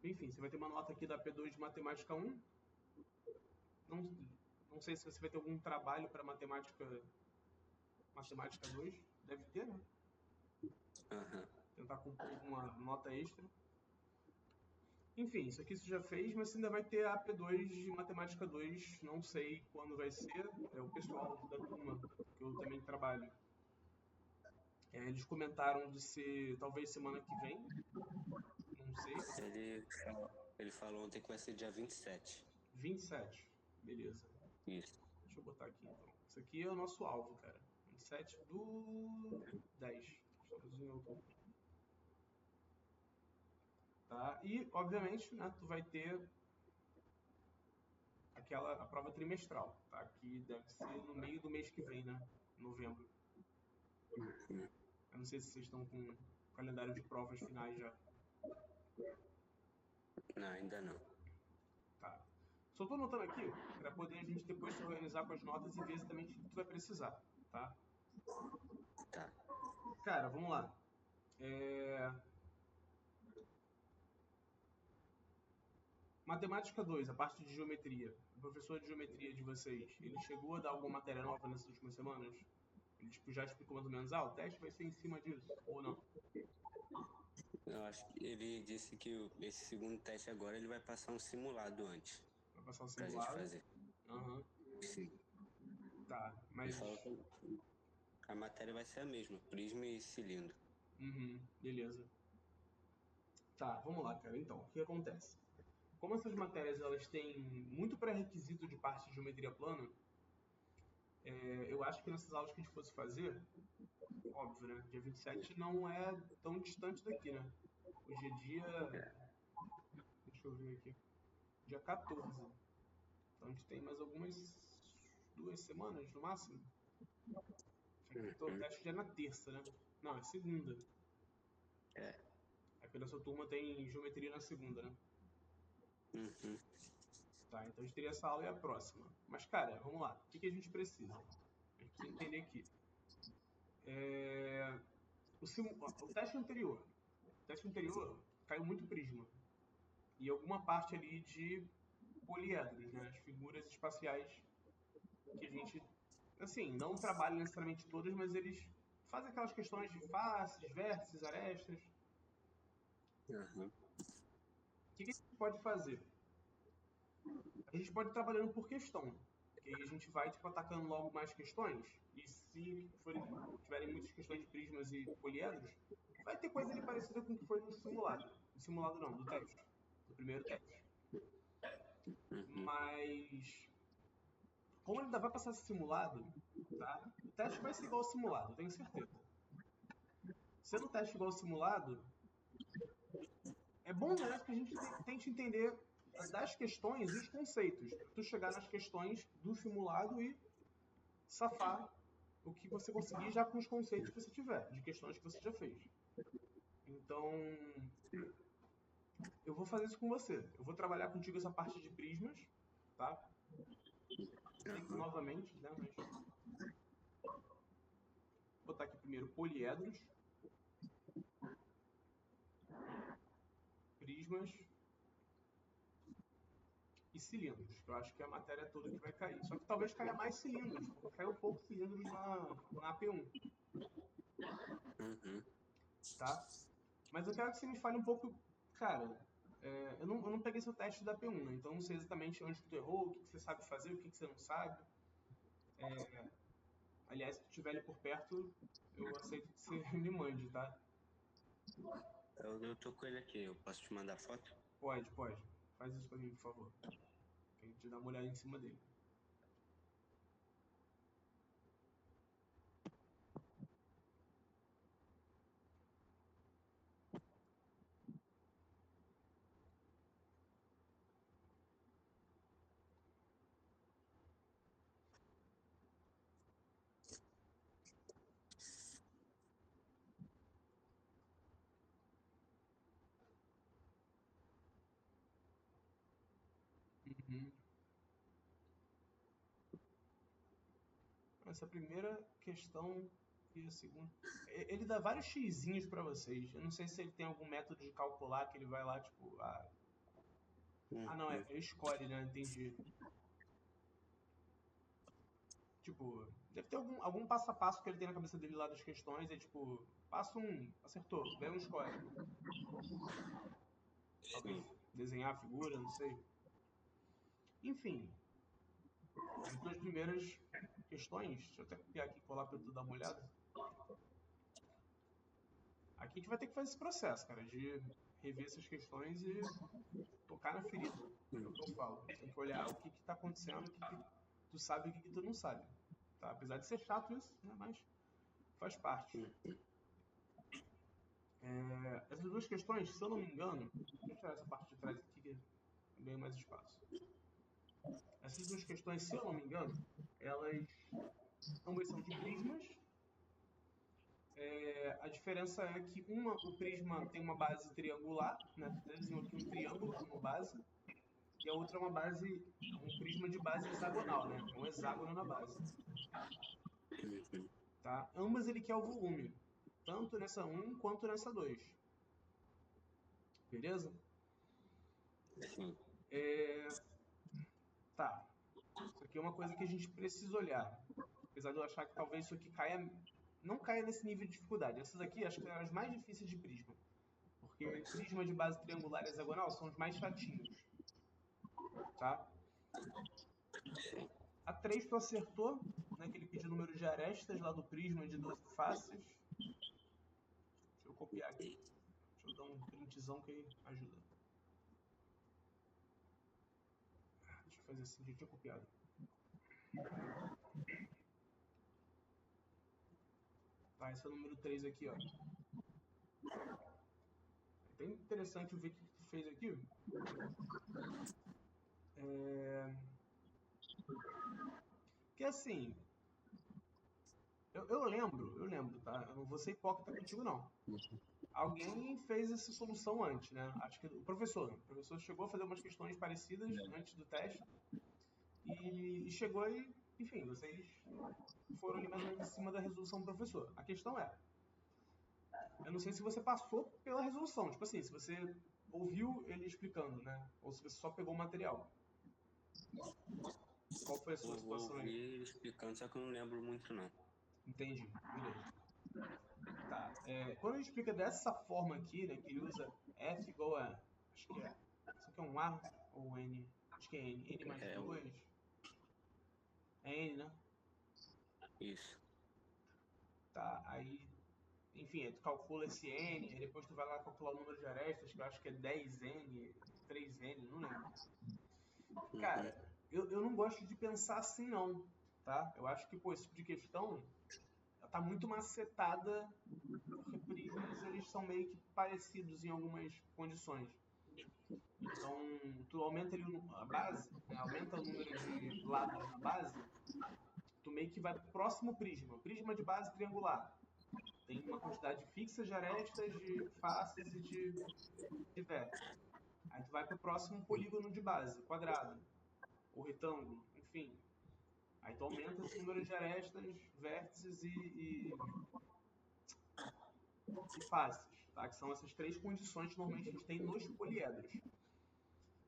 Enfim, você vai ter uma nota aqui da P2 de Matemática 1. Não, não sei se você vai ter algum trabalho para Matemática 2. Deve ter, né? Aham. Tentar compor alguma nota extra. Enfim, isso aqui você já fez, mas você ainda vai ter a AP2 de Matemática 2. Não sei quando vai ser. É o pessoal da turma que eu também trabalho. Eles comentaram de ser talvez semana que vem. Não sei. Ele falou ontem que vai ser dia 27. 27. Beleza. Isso. Deixa eu botar aqui então. Isso aqui é o nosso alvo, cara. 27 do 10. Estamos em outubro. Tá? E, obviamente, né, tu vai ter a prova trimestral, tá? Que deve ser no meio do mês que vem, né? Novembro. Eu não sei se vocês estão com o calendário de provas finais já. Não, ainda não. Tá. Só tô anotando aqui para poder a gente depois se organizar com as notas e ver exatamente o que tu vai precisar, tá? Tá. Cara, vamos lá. Matemática 2, a parte de geometria. O professor de geometria de vocês, ele chegou a dar alguma matéria nova nessas últimas semanas? Ele tipo, já explicou mais ou menos, o teste vai ser em cima disso, ou não? Eu acho que ele disse que esse segundo teste agora ele vai passar um simulado antes Vai passar um pra gente simulado? fazer. Aham. Sim. Tá, Ele mas... falou que a matéria vai ser a mesma, prisma e cilindro. Uhum, beleza. Tá, vamos lá, cara. Então, o que acontece? Como essas matérias elas têm muito pré-requisito de parte de geometria plana, eu acho que nessas aulas que a gente fosse fazer, óbvio, né? Dia 27 não é tão distante daqui, né? Hoje é dia. Deixa eu ver aqui. Dia 14. Então a gente tem mais algumas 2 semanas no máximo. O Uhum. teste já é na terça, né? Não, é segunda. É. É porque nossa turma tem geometria na segunda, né? Uhum. Tá, então a gente teria essa aula e a próxima. Mas, cara, vamos lá. O que a gente precisa? A gente precisa entender aqui. O teste anterior. O teste anterior caiu muito prisma. E alguma parte ali de poliedros, né? As figuras espaciais que a gente, assim, não trabalha necessariamente todas, mas eles fazem aquelas questões de faces, vértices, arestas. Uhum. O que a gente pode fazer? A gente pode ir trabalhando por questão. Que aí a gente vai tipo, atacando logo mais questões. E se tiverem muitas questões de prismas e poliedros, vai ter coisa ali parecida com o que foi no simulado. No simulado não, do teste. Do primeiro teste. Uhum. Mas como ele ainda vai passar esse simulado, tá? O teste vai ser igual ao simulado, eu tenho certeza. Sendo o teste igual ao simulado, é bom, né, que a gente tente entender das questões os conceitos, para tu chegar nas questões do simulado e safar o que você conseguir já com os conceitos que você tiver, de questões que você já fez. Então, eu vou fazer isso com você. Eu vou trabalhar contigo essa parte de prismas, tá? Explico Uhum. novamente, né, mas vou botar aqui primeiro poliedros, prismas e cilindros, que eu acho que é a matéria toda que vai cair. Só que talvez caia mais cilindros, porque caiu pouco cilindros na AP1, Uhum. tá? Mas eu quero que você me fale um pouco, cara, eu não peguei seu teste da AP1, né? Então eu não sei exatamente onde tu errou, o que você sabe fazer, o que você não sabe. Aliás, se tu estiver ali por perto, eu aceito que você me mande, tá? Eu tô com ele aqui, eu posso te mandar foto? Pode, pode. Faz isso pra mim, por favor. Pra gente dar uma olhada em cima dele. Uhum. Essa primeira questão e a segunda. Ele dá vários xizinhos pra vocês. Eu não sei se ele tem algum método de calcular que ele vai lá, tipo, Ah, não, é escolhe, né? Entendi. Tipo, deve ter algum passo a passo que ele tem na cabeça dele lá das questões. É tipo, passo 1, acertou, ganha um score. Talvez desenhar a figura, não sei. Enfim, as duas primeiras questões, deixa eu até copiar aqui e colar pra tu dar uma olhada. Aqui a gente vai ter que fazer esse processo, cara, de rever essas questões e tocar na ferida. É o que eu falo. Você tem que olhar o que está acontecendo, o que tu sabe e o que tu não sabe. Tá? Apesar de ser chato isso, né? Mas faz parte. Essas duas questões, se eu não me engano, deixa eu tirar essa parte de trás aqui que ganha mais espaço. Essas duas questões, se eu não me engano, elas ambas são de prismas. A diferença é que o prisma tem uma base triangular, né? Tu desenhou aqui um triângulo como base, e a outra é um prisma de base hexagonal, né? É um hexágono na base. Tá? Ambas ele quer o volume, tanto nessa 1 quanto nessa 2. Beleza? Sim. Tá. Isso aqui é uma coisa que a gente precisa olhar. Apesar de eu achar que talvez isso aqui não caia nesse nível de dificuldade. Essas aqui acho que são as mais difíceis de prisma. Porque prisma de base triangular e hexagonal são os mais chatinhos. Tá? A 3 tu acertou, né, que ele pediu o número de arestas lá do prisma de 12 faces. Deixa eu copiar aqui. Deixa eu dar um printzão que ajuda. Deixa eu fazer assim, já tinha copiado. Tá, esse é o número 3 aqui, ó. É bem interessante ver o que tu fez aqui. Porque assim, eu lembro, tá? Eu não vou ser hipócrita contigo, não. Alguém fez essa solução antes, né? Acho que o professor chegou a fazer umas questões parecidas antes do teste e chegou e, enfim, vocês foram ali mais ou menos em cima da resolução do professor. A questão é, eu não sei se você passou pela resolução, tipo assim, se você ouviu ele explicando, né? Ou se você só pegou o material. Qual foi a sua situação aí? Eu ouvi ele explicando, só que eu não lembro muito, não. Entendi, beleza. Tá, quando ele explica dessa forma aqui, né, que ele usa F igual a, acho que é, isso aqui é um A ou N? Acho que é N, N mais 2, é N, né? Isso. Tá, aí, enfim, aí tu calcula esse N, aí depois tu vai lá calcular o número de arestas, que eu acho que é 10N, 3N, não lembro. Cara, eu não gosto de pensar assim não, tá? Eu acho que, pô, esse tipo de questão tá muito macetada, porque prismas eles são meio que parecidos em algumas condições. Então, tu aumenta ali a base, né? Aumenta o número de lados na base, tu meio que vai pro próximo prisma. Prisma de base triangular. Tem uma quantidade fixa de arestas, de faces e de vértices. Aí tu vai pro próximo polígono de base, quadrado, ou retângulo, enfim. Aí tu aumenta esse número de arestas, vértices e faces, tá? Que são essas três condições que normalmente a gente tem nos poliedros.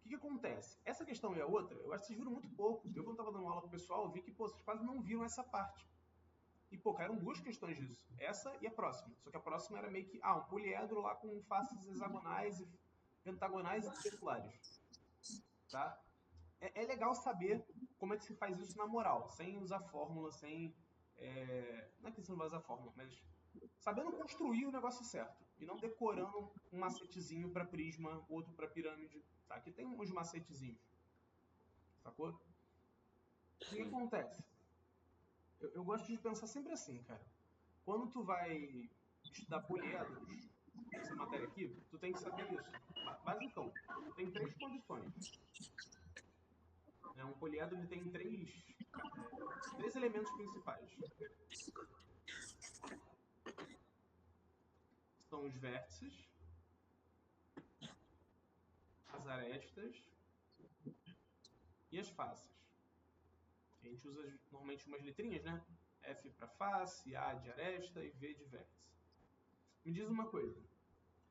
O que acontece? Essa questão e a outra, eu acho que vocês viram muito pouco. Eu, quando estava dando aula pro pessoal, eu vi que, pô, vocês quase não viram essa parte. E, pô, caíram duas questões disso. Essa e a próxima. Só que a próxima era meio que, um poliedro lá com faces hexagonais e pentagonais e circulares. Tá? É legal saber como é que se faz isso na moral, sem usar fórmula, sem... Não é que você não vai usar fórmula, mas sabendo construir o negócio certo. E não decorando um macetezinho para prisma, outro para pirâmide. Tá? Aqui tem uns macetezinhos. Sacou? O que acontece? Eu gosto de pensar sempre assim, cara. Quando tu vai estudar poliedros, essa matéria aqui, tu tem que saber isso. Basicão. Tu tem três condições. Um poliedro ele tem três elementos principais. São os vértices, as arestas e as faces. A gente usa normalmente umas letrinhas, né? F para face, A de aresta e V de vértice. Me diz uma coisa.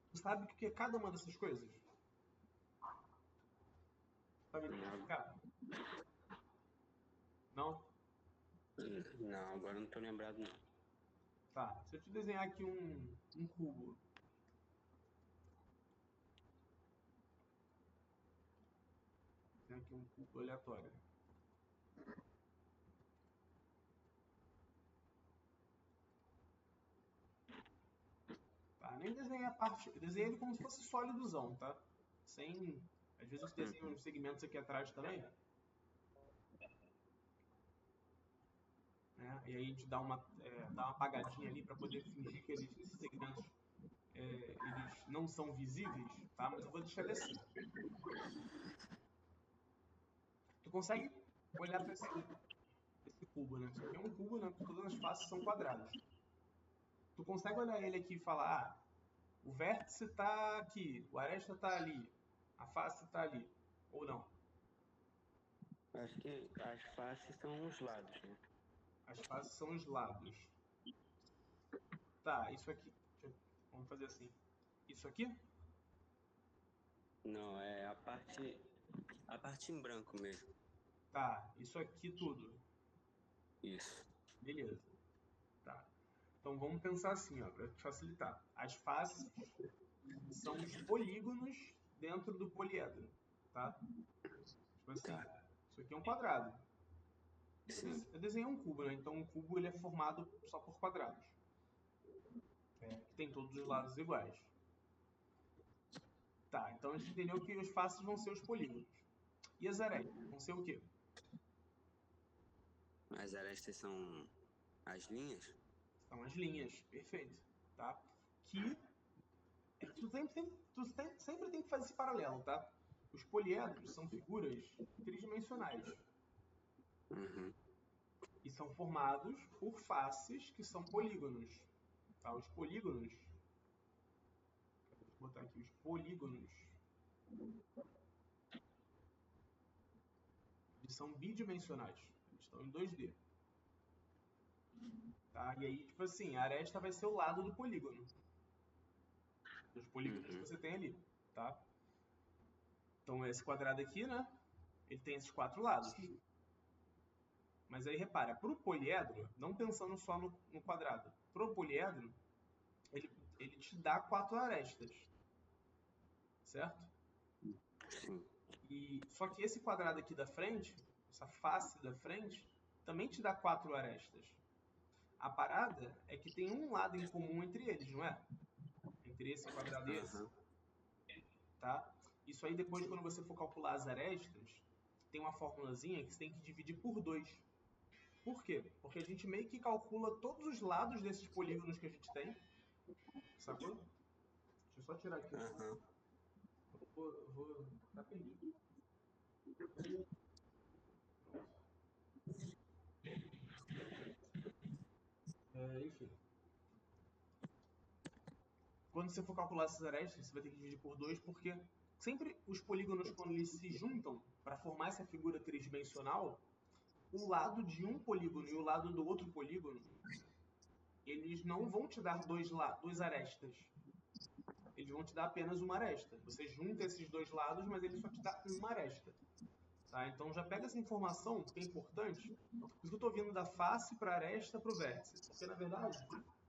Tu sabe o que é cada uma dessas coisas? Tá vendo como vai ficar? Não? Não, agora não tô lembrado não. Tá. Se eu te desenhar aqui um cubo. Tem aqui um cubo aleatório. Tá? Nem desenhei a parte. Eu desenhei ele como se fosse sólidozão, tá? Sem. Às vezes eu desenho uns segmentos aqui atrás também. Né? E aí a gente dá uma apagadinha ali para poder fingir que esses segmentos eles não são visíveis, tá? Mas eu vou deixar ele assim. Tu consegue olhar para esse cubo, né? Isso aqui é um cubo, né? Todas as faces são quadradas. Tu consegue olhar ele aqui e falar, ah, o vértice está aqui, o aresta está ali, a face está ali, ou não? Acho que as faces são os lados, né? As faces são os lados. Tá, isso aqui. Vamos fazer assim. Isso aqui? Não, é a parte em branco mesmo. Tá, isso aqui tudo. Isso. Beleza. Tá. Então vamos pensar assim, ó, para facilitar. As faces são os polígonos dentro do poliedro, tá? Tipo assim, Tá. isso aqui é um quadrado. Sim. Eu desenhei um cubo, né? Então um cubo ele é formado só por quadrados, que tem todos os lados iguais. Tá, então a gente entendeu que as faces vão ser os polígonos. E as arestas vão ser o quê? As arestas são as linhas? São as linhas, perfeito. Tá? Que tu sempre tem que fazer esse paralelo, tá? Os poliedros são figuras tridimensionais Uhum. e são formados por faces que são polígonos. Tá? Os polígonos, vou botar aqui os polígonos, eles são bidimensionais, eles estão em 2D. Tá? E aí, tipo assim, a aresta vai ser o lado do polígono, dos polígonos que você tem ali, tá? Então esse quadrado aqui, né? Ele tem esses 4 lados. Mas aí repara, para o poliedro, não pensando só no quadrado, para o poliedro, ele te dá 4 arestas, certo? Sim. Só que esse quadrado aqui da frente, essa face da frente, também te dá 4 arestas. A parada é que tem um lado em comum entre eles, não é? Entre esse quadrado e esse. Uhum. Tá? Isso aí depois, quando você for calcular as arestas, tem uma formulazinha que você tem que dividir por 2. Por quê? Porque a gente meio que calcula todos os lados desses polígonos que a gente tem, sacou? Deixa eu só tirar aqui. Uhum. Eu vou rapidinho. Enfim. Quando você for calcular essas arestas, você vai ter que dividir por 2, porque sempre os polígonos, quando eles se juntam para formar essa figura tridimensional, o lado de um polígono e o lado do outro polígono, eles não vão te dar duas arestas. Eles vão te dar apenas uma aresta. Você junta esses dois lados, mas ele só te dá uma aresta. Tá? Então já pega essa informação, que é importante. Por isso que eu estou vindo da face para a aresta para o vértice. Porque, na verdade,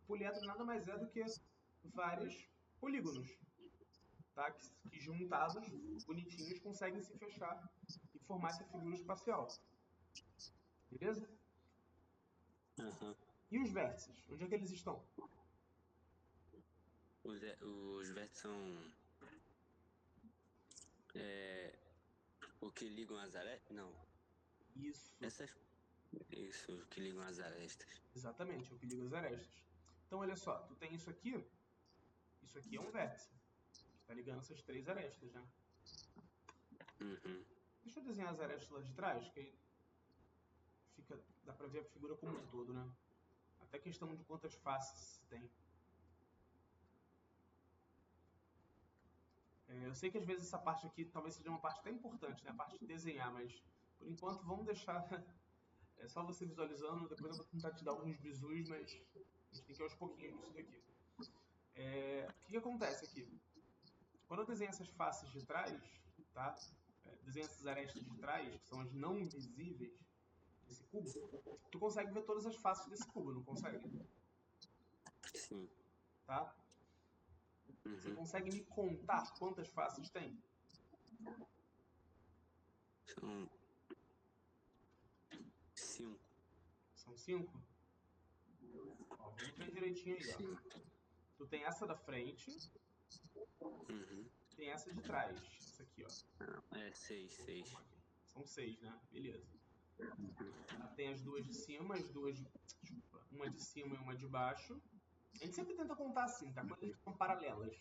poliedro nada mais é do que vários polígonos, tá? que juntados, bonitinhos, conseguem se fechar e formar essa figura espacial. Beleza? Uhum. E os vértices? Onde é que eles estão? Os vértices são o que ligam as arestas? Não. Isso, Isso, o que ligam as arestas. exatamente, é o que liga as arestas. Então, olha só, tu tem isso aqui é um vértice, que está ligando essas 3 arestas, né? Uhum. Deixa eu desenhar as arestas lá de trás, que aí dá pra ver a figura como um todo, né? Até questão de quantas faces tem. Eu sei que às vezes essa parte aqui talvez seja uma parte até importante, né? A parte de desenhar, mas por enquanto vamos deixar só você visualizando, depois eu vou tentar te dar alguns bizus, mas a gente tem que ir aos pouquinhos nisso daqui. O que acontece aqui? Quando eu desenho essas faces de trás, tá? desenha essas arestas de trás, que são as não visíveis desse cubo, tu consegue ver todas as faces desse cubo, não consegue? Sim. Tá? Você consegue me contar quantas faces tem? São 5. São 5? Ó, vamos ver direitinho aí, ó. Sim. Tu tem essa da frente, tem essa de trás. Essa aqui, ó. É 6. São 6, né? Beleza. Tem as duas de cima, desculpa, uma de cima e uma de baixo. A gente sempre tenta contar assim, tá? Coisas que são paralelas.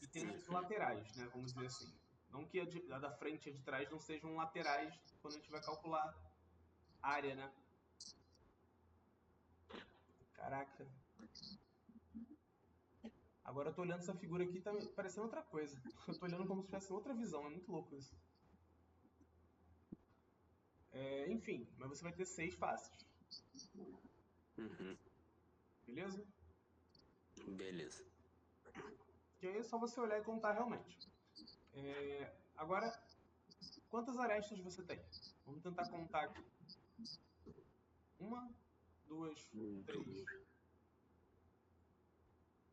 E tem as laterais, né? Vamos dizer assim. Não que a da frente e a de trás não sejam laterais quando a gente vai calcular a área, né? Caraca. Agora eu tô olhando essa figura aqui, tá parecendo outra coisa. Eu tô olhando como se tivesse outra visão, é muito louco isso. Enfim, mas você vai ter 6 faces. Beleza? Beleza. Que aí é só você olhar e contar realmente. Agora, quantas arestas você tem? Vamos tentar contar aqui. 1, 2, 3,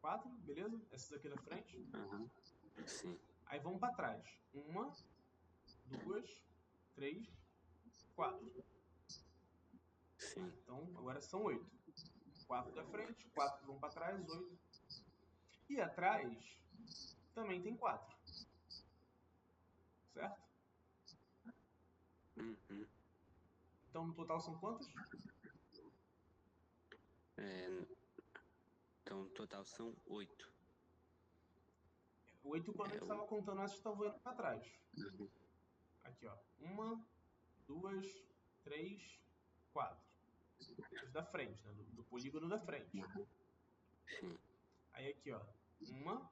4, beleza? Essas aqui da frente. Sim. Aí vamos para trás. 1, 2, 3, 4. Sim. Então, agora são 8. 4 da frente, 4 que vão para trás, 8. E atrás também tem 4. Certo? Então, no total são quantas? Então, no total são 8. 8 quando a gente estava contando essas que estavam indo para trás. Aqui, ó. 1, 2, 3, 4. As da frente, né? Do polígono da frente. Sim. Aí aqui, ó. 1,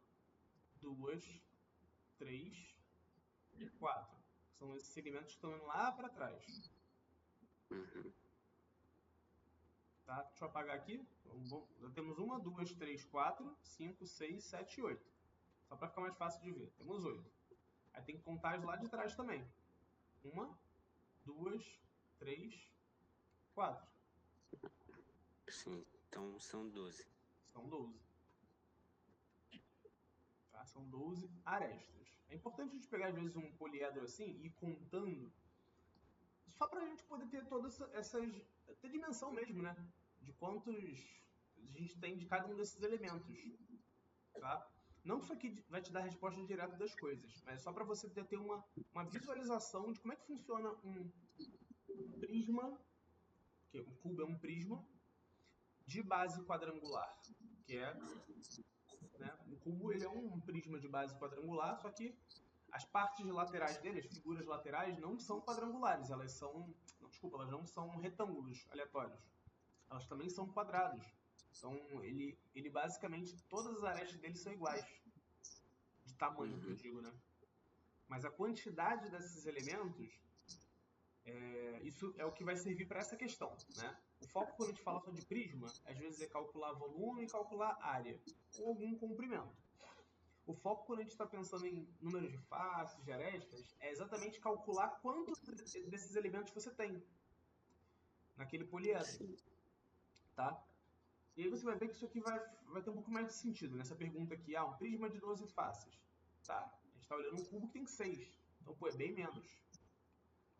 2, 3, 4. São esses segmentos que estão indo lá para trás. Tá? Deixa eu apagar aqui. Já temos 1, 2, 3, 4, 5, 6, 7 e 8. Só para ficar mais fácil de ver. Temos 8. Aí tem que contar as lá de trás também. 1, 2, 3, 4. Sim. Então são 12. São 12. Tá? São 12 arestas. É importante a gente pegar, às vezes, um poliedro assim e ir contando, só pra gente poder ter todas essas... ter dimensão mesmo, né? De quantos a gente tem de cada um desses elementos. Tá? Não que isso aqui vai te dar a resposta direta das coisas, mas só para você ter uma visualização de como é que funciona um prisma, que um cubo é um prisma, de base quadrangular, que é... né, um cubo ele é um prisma de base quadrangular, só que as partes laterais dele, as figuras laterais, não são quadrangulares, elas são... elas não são retângulos aleatórios. Elas também são quadrados. Então, ele basicamente, todas as arestas dele são iguais. De tamanho, que eu digo, né? Mas a quantidade desses elementos, isso é o que vai servir para essa questão, né? O foco, quando a gente fala só de prisma, às vezes é calcular volume e calcular área, ou algum comprimento. O foco, quando a gente está pensando em números de faces, de arestas, é exatamente calcular quantos desses elementos você tem naquele poliedro, tá? E aí você vai ver que isso aqui vai ter um pouco mais de sentido nessa pergunta aqui. Um prisma de 12 faces. Tá? A gente está olhando um cubo que tem 6. Então, pô, é bem menos.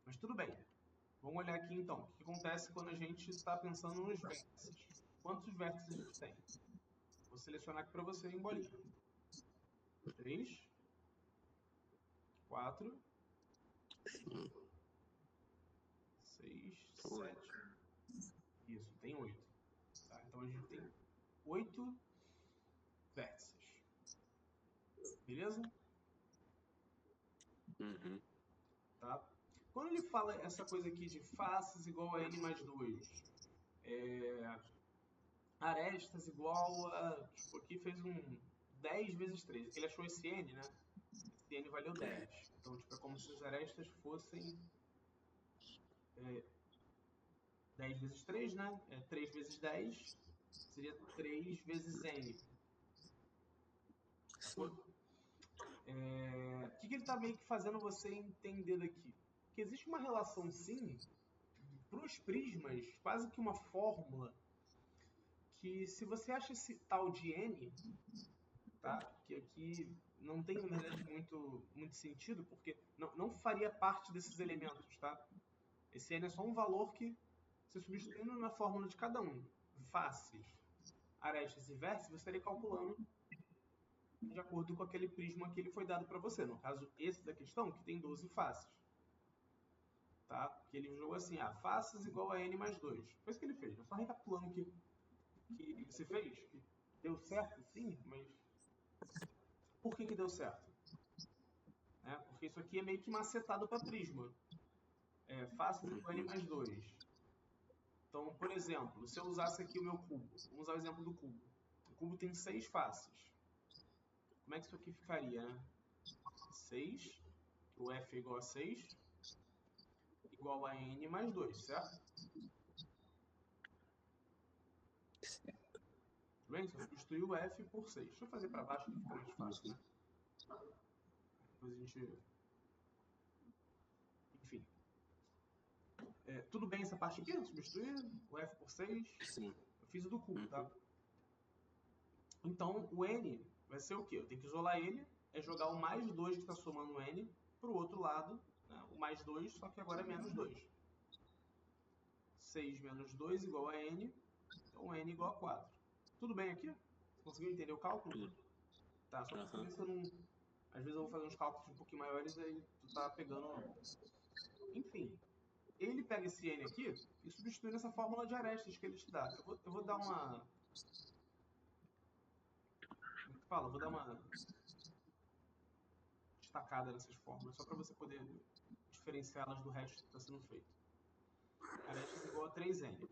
Mas tudo bem. Vamos olhar aqui, então. O que acontece quando a gente está pensando nos vértices? Quantos vértices a gente tem? Vou selecionar aqui para você em bolinha. 3, 4, 6, 7. Isso, tem 8. Tá? Então, a gente tem 8 vértices. Beleza? Tá? Quando ele fala essa coisa aqui de faces igual a n mais 2, arestas igual a... tipo, aqui fez um 10 vezes 3. Aqui ele achou esse n, né? Esse n valeu 10. Então, tipo, é como se as arestas fossem 10 vezes 3, né? 3 vezes 10 seria 3 vezes n. Sacou? que ele está meio que fazendo você entender daqui? Que existe uma relação, sim, para os prismas, quase que uma fórmula, que se você acha esse tal de n, tá? Que aqui não tem, na verdade, muito sentido, porque não faria parte desses elementos, tá? Esse n é só um valor que, você substituindo na fórmula de cada um, faces, arestas e vértices, você estaria calculando de acordo com aquele prisma que ele foi dado para você. No caso, esse da questão, que tem 12 faces. Tá? Que ele jogou assim, faces igual a n mais 2. Foi isso que ele fez. Eu só recapitulando o que você fez. Deu certo, sim, mas por que deu certo? Porque isso aqui é meio que macetado para prisma. Faces igual a n mais 2. Então, por exemplo, se eu usasse aqui o meu cubo, vamos usar o exemplo do cubo. O cubo tem 6 faces. Como é que isso aqui ficaria, né? 6, o f é igual a 6, igual a n mais 2, certo? Tudo bem? Só substituir o f por 6. Deixa eu fazer para baixo que fica mais fácil, né? Depois a gente... Enfim. Tudo bem essa parte aqui? Substituir o f por 6? Sim. Eu fiz o do cubo, tá? Então, o n vai ser o quê? Eu tenho que isolar ele, é jogar o mais 2 que está somando o n para o outro lado, né? O mais 2, só que agora é menos 2. 6 menos 2 igual a n, então n igual a 4. Tudo bem aqui? Você conseguiu entender o cálculo? Tudo. Tá, só para saber se eu não... Às vezes eu vou fazer uns cálculos um pouquinho maiores, aí tu tá pegando... Enfim, ele pega esse n aqui e substitui nessa fórmula de arestas que ele te dá. Eu vou dar uma... Como é que fala? Eu vou dar uma destacada nessas fórmulas, só para você poder diferenciá-las do resto que está sendo feito. Arestas igual a 3n.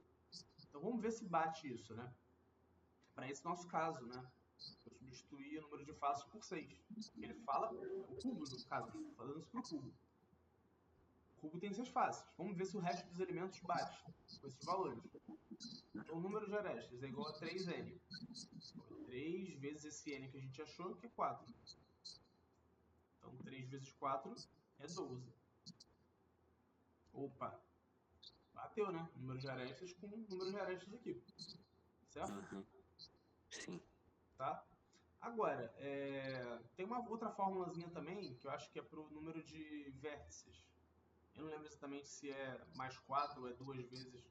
Então vamos ver se bate isso, né? Para esse nosso caso, né? Eu substituí o número de faces por 6. Ele fala o cubo, no caso, falando isso para o cubo. O cubo tem 6 faces. Vamos ver se o resto dos elementos bate com esses valores. Então o número de arestas é igual a 3n. 3 vezes esse n que a gente achou, que é 4. Então 3 vezes 4 é 12. Opa! Bateu, né? Número de arestas com número de arestas aqui. Certo? Sim. Tá? Agora, tem uma outra formulazinha também, que eu acho que é para o número de vértices. Eu não lembro exatamente se é mais 4 ou é 2 vezes.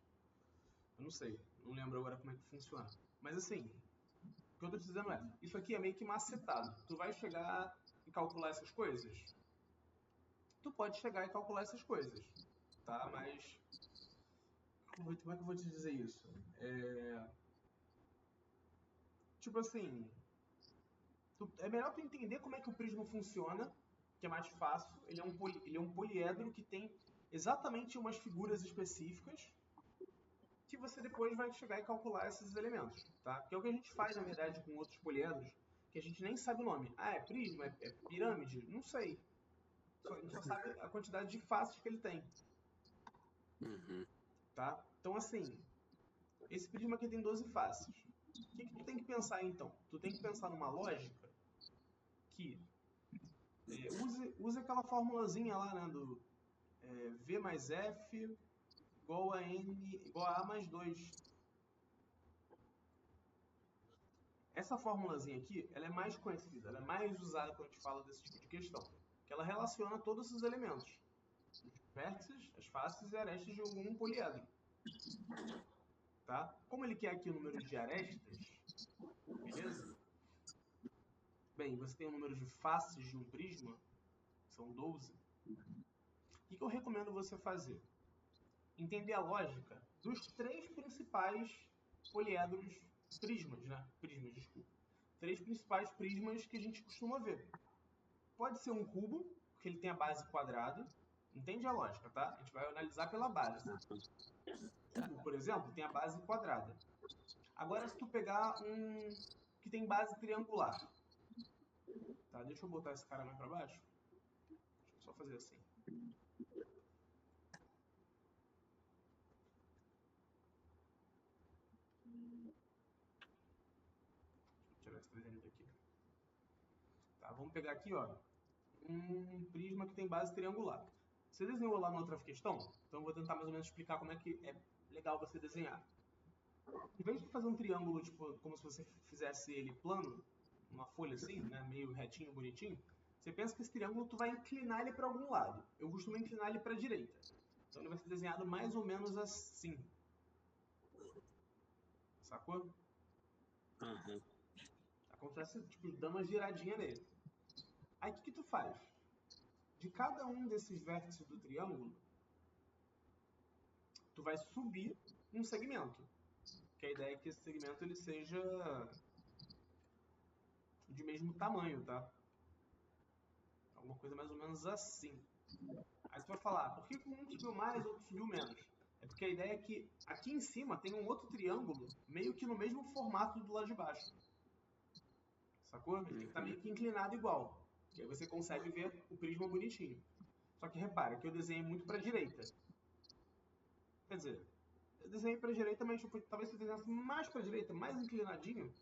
Eu não sei. Não lembro agora como é que funciona. Mas assim, o que eu estou te dizendo é, isso aqui é meio que macetado. Tu vai chegar e calcular essas coisas? Tu pode chegar e calcular essas coisas. Tá? Mas... Como é que eu vou te dizer isso? Tipo assim... É melhor tu entender como é que o prisma funciona, que é mais fácil. Ele é um poliedro que tem exatamente umas figuras específicas que você depois vai chegar e calcular esses elementos, tá? Que é o que a gente faz, na verdade, com outros poliedros, que a gente nem sabe o nome. É prisma? É pirâmide? Não sei. A gente só sabe a quantidade de faces que ele tem. Tá? Então, assim, esse prisma aqui tem 12 faces. O que tu tem que pensar, então? Tu tem que pensar numa lógica que use aquela formulazinha lá, né, do V mais F igual a N igual a A mais 2. Essa formulazinha aqui, ela é mais conhecida, ela é mais usada quando a gente fala desse tipo de questão. Que ela relaciona todos esses elementos. Os vértices, as faces e arestas de algum poliedro. Tá? Como ele quer aqui o número de arestas, beleza? Bem, você tem o número de faces de um prisma, são 12. O que eu recomendo você fazer? Entender a lógica dos 3 principais poliedros, prismas, né? Prismas, desculpa. 3 principais prismas que a gente costuma ver. Pode ser um cubo, porque ele tem a base quadrada. Entende a lógica, tá? A gente vai analisar pela base. Cubo, por exemplo, tem a base quadrada. Agora, se tu pegar um que tem base triangular. Tá? Deixa eu botar esse cara mais para baixo. Deixa eu só fazer assim. Deixa eu tirar esse desenho daqui. Tá, vamos pegar aqui, ó, um prisma que tem base triangular. Você desenhou lá na outra questão? Então eu vou tentar mais ou menos explicar como é que é legal você desenhar. Em vez de fazer um triângulo, tipo, como se você fizesse ele plano, uma folha assim, né, meio retinho, bonitinho, você pensa que esse triângulo tu vai inclinar ele para algum lado. Eu costumo inclinar ele para a direita. Então ele vai ser desenhado mais ou menos assim. Sacou? Aham. Acontece, tipo, dando uma giradinha nele. Aí o que tu faz? De cada um desses vértices do triângulo, tu vai subir um segmento. Que a ideia é que esse segmento ele seja de mesmo tamanho, tá? Alguma coisa mais ou menos assim. Aí tu vai falar, por que um subiu mais, outro subiu menos? É porque a ideia é que aqui em cima tem um outro triângulo, meio que no mesmo formato do lado de baixo. Sacou? Ele tem que estar meio que inclinado igual. Que aí você consegue ver o prisma bonitinho. Só que repara que eu desenhei muito para a direita. Quer dizer, eu desenhei para a direita, mas tipo, talvez se eu desenhasse mais para a direita, mais inclinadinho,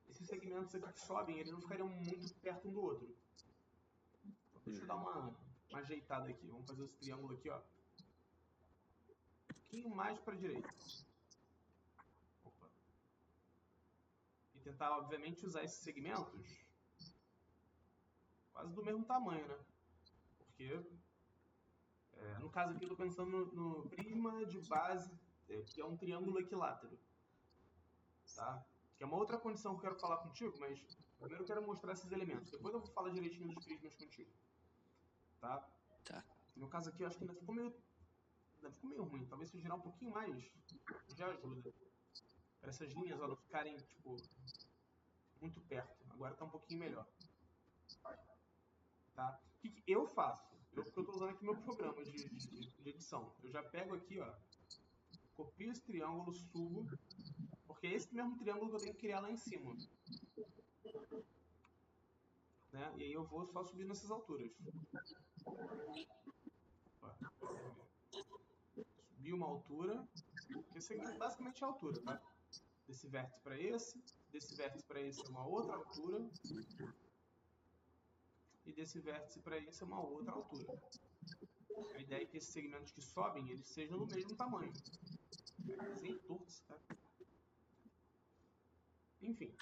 esses segmentos aqui que sobem, eles não ficariam muito perto um do outro. Então, deixa eu dar uma ajeitada aqui. Vamos fazer esse triângulo aqui, ó. Um pouquinho mais para a direita. Opa. E tentar, obviamente, usar esses segmentos quase do mesmo tamanho, né? Porque, no caso aqui, eu estou pensando no prisma de base, que é um triângulo equilátero. Tá? Que é uma outra condição que eu quero falar contigo, mas primeiro eu quero mostrar esses elementos. Depois eu vou falar direitinho dos prismas contigo. Tá? Tá. No caso aqui, eu acho que ainda ficou meio ruim. Talvez se eu girar um pouquinho mais, já ajuda. Para essas linhas ó, não ficarem, tipo, muito perto. Agora está um pouquinho melhor. Tá? O que eu faço? Porque eu estou usando aqui meu programa de edição. Eu já pego aqui, ó, copio esse triângulo, subo, porque é esse mesmo triângulo que eu tenho que criar lá em cima. Né? E aí eu vou só subir nessas alturas. Opa, subir uma altura, porque isso aqui basicamente é a altura, tá? Desse vértice para esse é uma outra altura, e desse vértice para esse é uma outra altura. A ideia é que esses segmentos que sobem, eles sejam do mesmo tamanho. É desenho torto, tá? Enfim.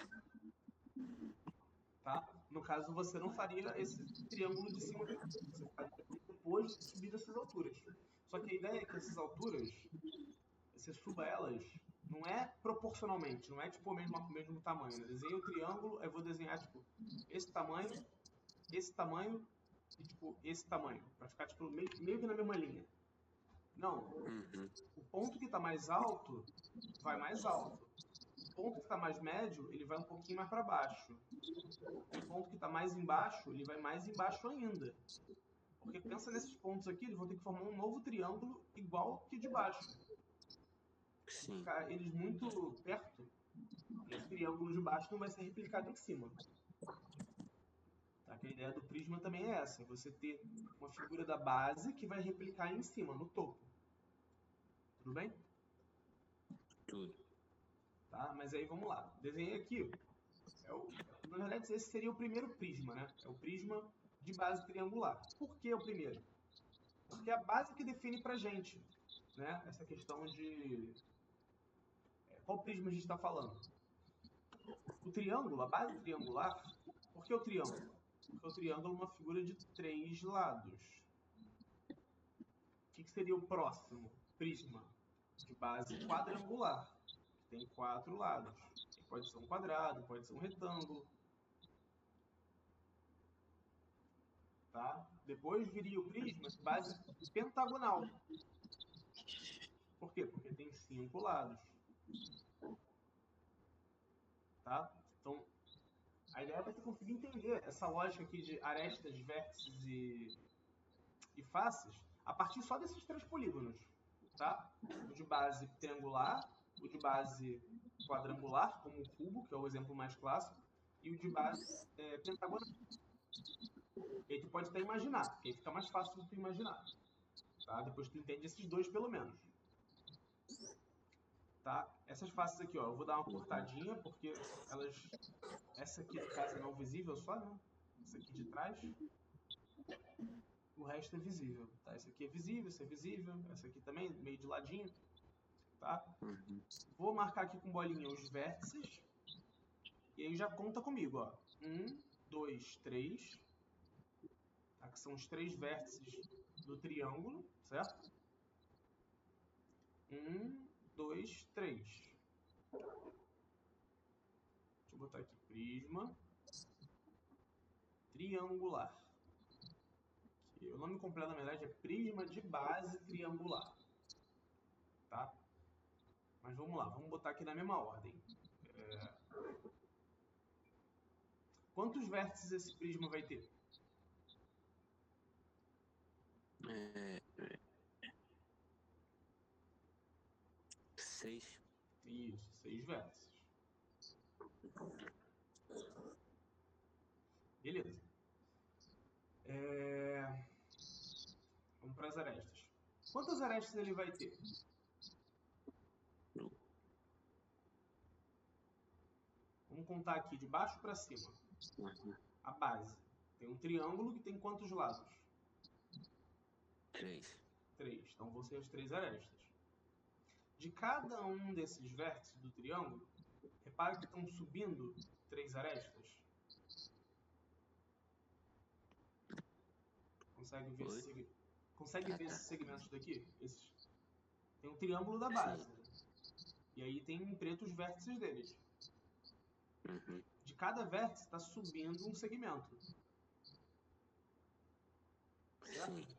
Tá? No caso, você não faria esse triângulo de cima daqui. Você faria depois de subir dessas alturas. Só que a ideia é que essas alturas, você suba elas, não é proporcionalmente, não é tipo o mesmo tamanho. Né? Desenhei o triângulo, aí vou desenhar tipo esse tamanho e tipo esse tamanho. Pra ficar tipo, meio que na mesma linha. Não. O ponto que está mais alto, vai mais alto. O ponto que está mais médio, ele vai um pouquinho mais para baixo. E o ponto que está mais embaixo, ele vai mais embaixo ainda. Porque pensa nesses pontos aqui, eles vão ter que formar um novo triângulo igual que de baixo. Se ficar eles muito perto, esse triângulo de baixo não vai ser replicado em cima. Tá? Que a ideia do prisma também é essa, você ter uma figura da base que vai replicar em cima, no topo. Tudo bem? Tudo. Tá? Mas aí vamos lá. Desenhei aqui. Na verdade, esse seria o primeiro prisma, né? É o prisma de base triangular. Por que o primeiro? Porque é a base que define pra gente, né? Essa questão de qual prisma a gente está falando. O triângulo, a base triangular, por que o triângulo? Porque o triângulo é uma figura de 3 lados. O que seria o próximo prisma? De base quadrangular, que tem 4 lados. Pode ser um quadrado, pode ser um retângulo. Tá? Depois viria o prisma de base pentagonal. Por quê? Porque tem 5 lados. Tá? Então, a ideia é você conseguir entender essa lógica aqui de arestas, vértices e faces a partir só desses 3 polígonos. Tá? O de base triangular, o de base quadrangular, como o cubo, que é o exemplo mais clássico, e o de base pentagonal. E aí tu pode até imaginar, porque aí fica mais fácil de tu imaginar. Tá? Depois tu entende esses 2 pelo menos. Tá? Essas faces aqui, ó, eu vou dar uma cortadinha, porque elas... Essa aqui, no caso, é não visível só, né? Essa aqui de trás. O resto é visível, tá? Esse aqui é visível, esse é visível, essa aqui também, meio de ladinho, tá? Vou marcar aqui com bolinha os vértices, e aí já conta comigo, ó. 1, 2, 3, tá? Que são os 3 vértices do triângulo, certo? 1, 2, 3. Deixa eu botar aqui, prisma triangular. O nome completo, na verdade, é prisma de base triangular, tá? Mas vamos lá, vamos botar aqui na mesma ordem. Quantos vértices esse prisma vai ter? 6. Isso, 6 vértices. Beleza. Vamos para as arestas. Quantas arestas ele vai ter? Vamos contar aqui de baixo para cima. A base. Tem um triângulo que tem quantos lados? 3. 3. Então vão ser as 3 arestas. De cada um desses vértices do triângulo, repare que estão subindo 3 arestas. Consegue ver esses segmentos daqui? Tem um triângulo da base. E aí tem em preto os vértices deles. De cada vértice está subindo um segmento. Certo?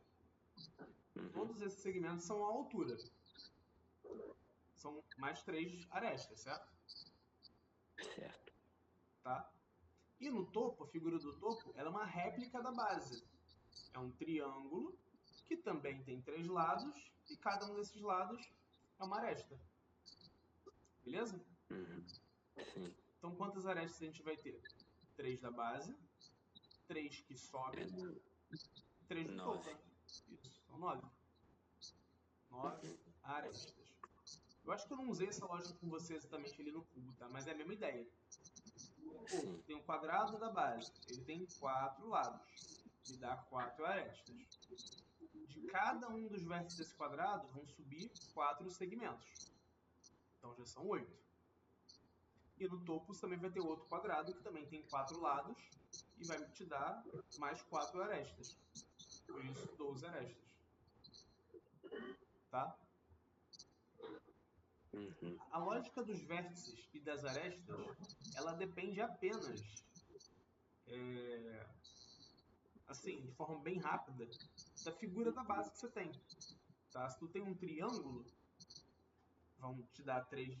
Todos esses segmentos são a altura. São mais 3 arestas, certo? Certo. Tá? E no topo, a figura do topo, ela é uma réplica da base. É um triângulo que também tem 3 lados e cada um desses lados é uma aresta. Beleza? Sim. Então quantas arestas a gente vai ter? 3 da base, 3 que sobem, 3 do topo. Né? Isso, são 9. 9 arestas. Eu acho que eu não usei essa lógica com você exatamente ali no cubo, tá? Mas é a mesma ideia. O tem o quadrado da base. Ele tem 4 lados. Me dá 4 arestas. De cada um dos vértices desse quadrado vão subir 4 segmentos. Então já são 8. E no topo você também vai ter outro quadrado que também tem 4 lados e vai te dar mais 4 arestas. Por isso, 12 arestas. Tá? A lógica dos vértices e das arestas, ela depende apenas, assim, de forma bem rápida, da figura da base que você tem. Tá? Se tu tem um triângulo, vão te dar 3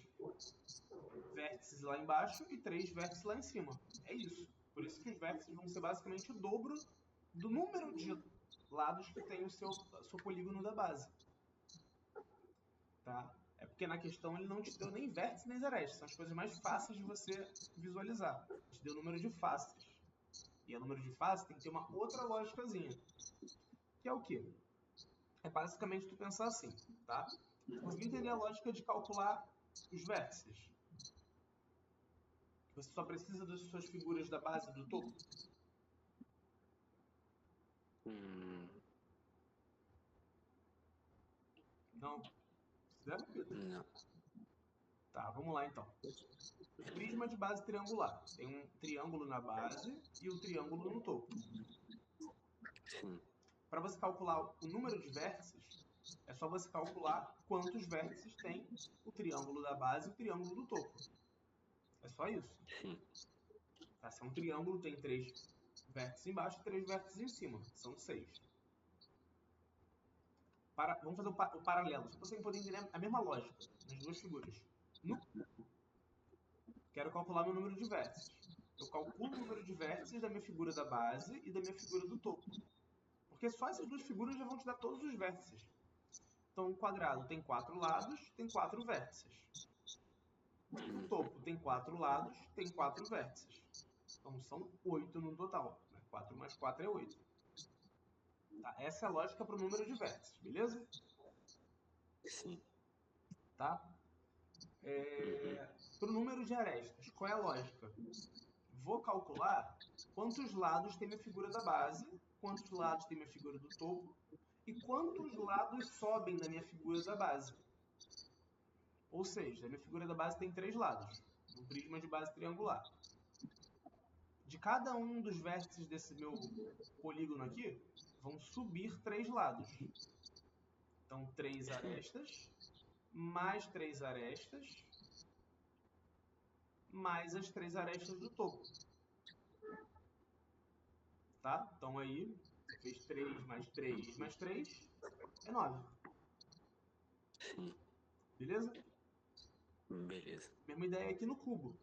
vértices lá embaixo e 3 vértices lá em cima. É isso. Por isso que os vértices vão ser basicamente o dobro do número de lados que tem o seu polígono da base. Tá? É porque na questão ele não te deu nem vértice nem arestas. São as coisas mais fáceis de você visualizar. Ele te deu o número de faces. E o número de faces tem que ter uma outra lógicazinha. Que é o quê? É basicamente tu pensar assim, tá? Conseguiu entender a lógica de calcular os vértices? Você só precisa das suas figuras da base do topo? Não? Se quiser, repita. Não. Tá, vamos lá então. Prisma de base triangular. Tem um triângulo na base e um triângulo no topo. Sim. Para você calcular o número de vértices, é só você calcular quantos vértices tem o triângulo da base e o triângulo do topo. É só isso. Sim. Tá? Se é um triângulo, tem 3 vértices embaixo e 3 vértices em cima. São 6. Vamos fazer o paralelo, só para você poder entender a mesma lógica nas duas figuras. Quero calcular meu número de vértices. Eu calculo o número de vértices da minha figura da base e da minha figura do topo. Porque só essas duas figuras já vão te dar todos os vértices. Então, o quadrado tem 4 lados, tem 4 vértices. No topo tem 4 lados, tem 4 vértices. Então, são 8 no total. 4 mais 4 é 8. Tá? Essa é a lógica para o número de vértices, beleza? Sim. Tá? Para o número de arestas, qual é a lógica? Vou calcular quantos lados tem minha figura da base, quantos lados tem minha figura do topo e quantos lados sobem da minha figura da base. Ou seja, a minha figura da base tem 3 lados, um prisma de base triangular. De cada um dos vértices desse meu polígono aqui, vão subir 3 lados. Então, 3 arestas, mais 3 arestas, mais as 3 arestas do topo. Tá? Então, aí, você fez 3 mais 3 mais 3, é 9. Beleza? Beleza. Mesma ideia aqui no cubo.